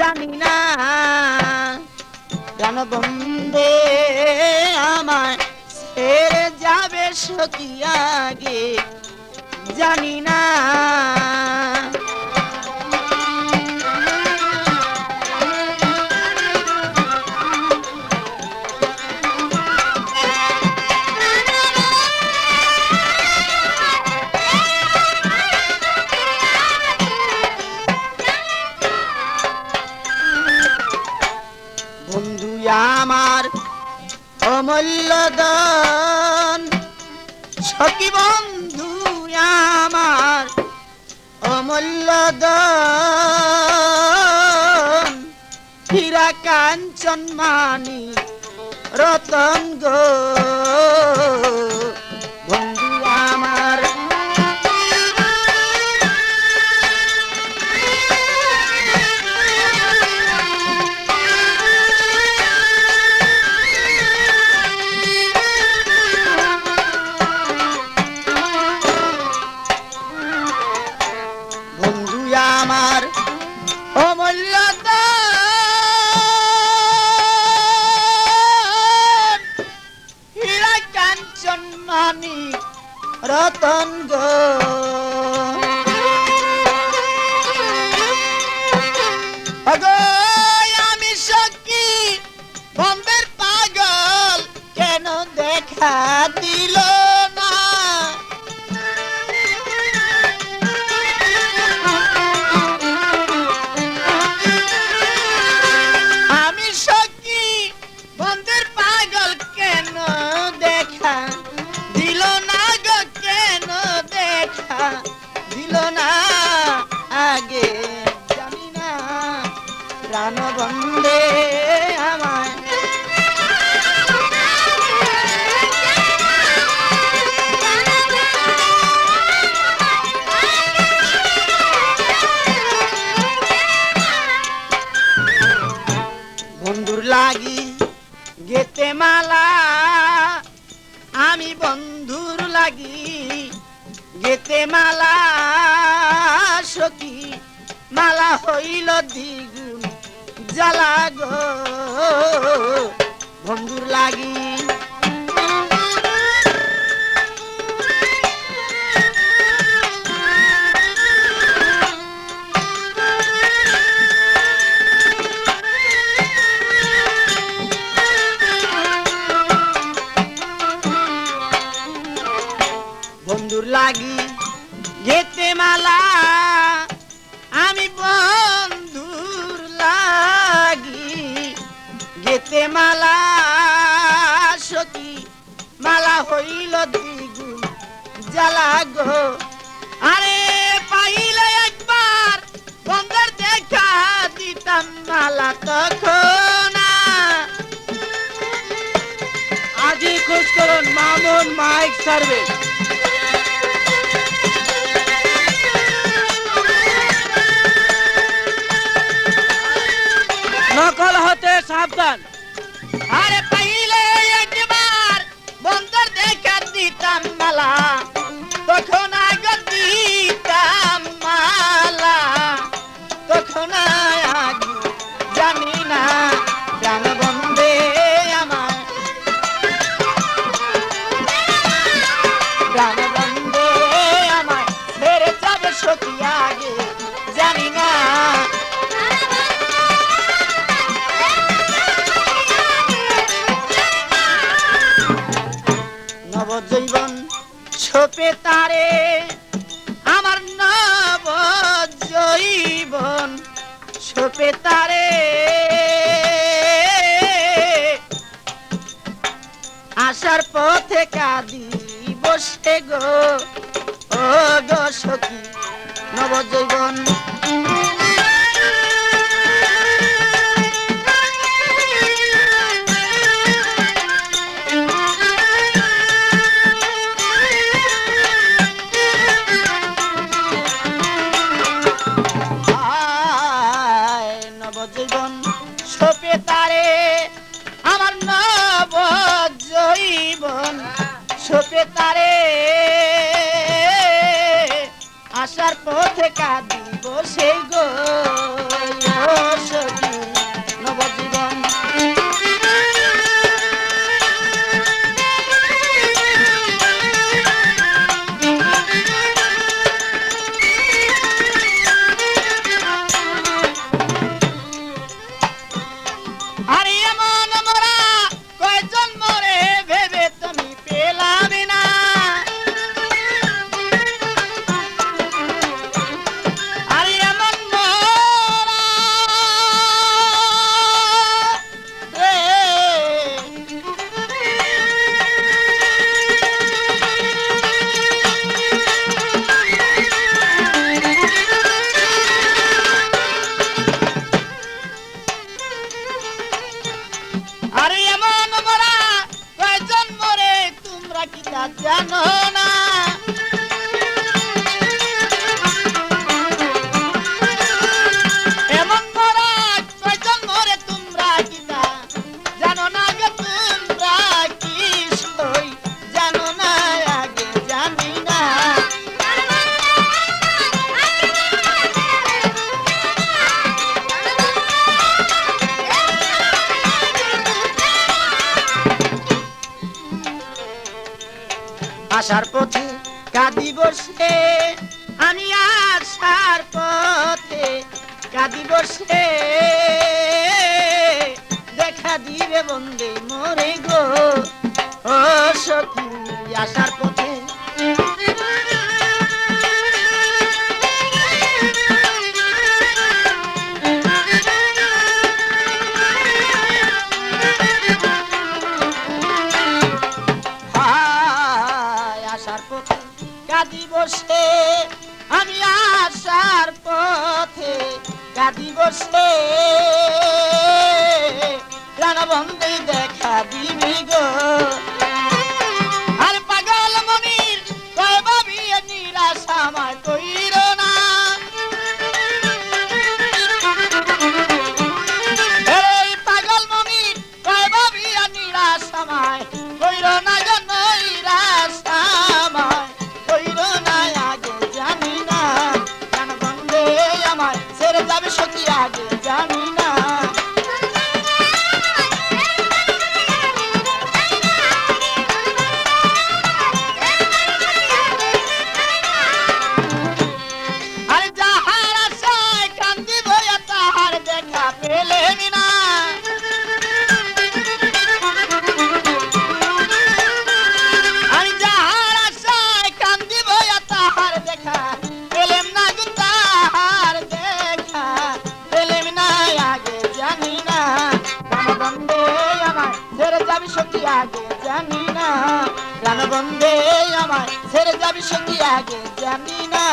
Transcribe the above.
জানি না প্রাণ বন্ধে আমায় ছেড়ে যাবে সখী আগে জানি না। বন্ধু আমার অমূল্য ধন সখী বন্ধু আমার অমূল্য ধন হীরা কাঞ্চন মানি রতন গো বন্ধু আমার। আমার অমূল্য হীরা কাঞ্চন মানি রতন গো আমি সখী বন্ধের পাগল কেন দেখা দিল না। দিল না আগে জানি না প্রাণ বন্ধে আমায় বন্ধুর লাগি গেতে মালা আমি বন্ধুর লাগি গেতে মালা সখী মালা হইল দ্বিগুণ জ্বালা গো বন্ধুর লাগি। বন্ধুর লাগি গেতে মালা আমি বন্ধুর লাগি গেতে মালা সখী মালা হইল দ্বিগুণ জ্বালা গো। আরে পাইলে একবার বন্ধুর দেখা দিতাম মালা তখন আজই খোঁজ করুন মামুন মাইক সার্ভিস। নকল হতে সাবধান। আরে পাইলে একবার বন্ধুর দেখা দিতাম মালা তখন আগে দিতাম মালা তখন আগে জানি না প্রাণ বন্ধে আমার প্রাণ বন্ধে আমার ছেড়ে যাবে সখী আগে জানি না। নবজীবন ছোপে তারে আমার নবজীবন ছোপে তারে আসার পথে কাঁদি বসে গো ও গো সখী নবজীবন। নবজীবন ছোপে তারে আমার নবজীবন ছোপে তারে আসার পথে কাঁদি বসে গো। আসার পথে কাঁদি বসে, আমি আসার পথে কাঁদি বসে, দেখা দিবে বন্দে মোরে গো ও সখী আসার পথে। আসার পথে কাঁদি বসে, আমি আসার পথে কাঁদি বসে, প্রাণবন্ধে দেখা দিবি গো। আর পাগল মনির কয় ভাবি নিরাশা আমায় কইর না, এই পাগল মনির কয় ভাবি নিরাশা আমায় কইর না গো, নৈরাশা আমায় কইর না, আগে জানি না প্রাণবন্ধে আমায় ছেড়ে যাবে সখী, আগে জানি না। আগে জানি না প্রাণবন্ধে আমায় ছেড়ে যাবি সখী, আগে জানি না।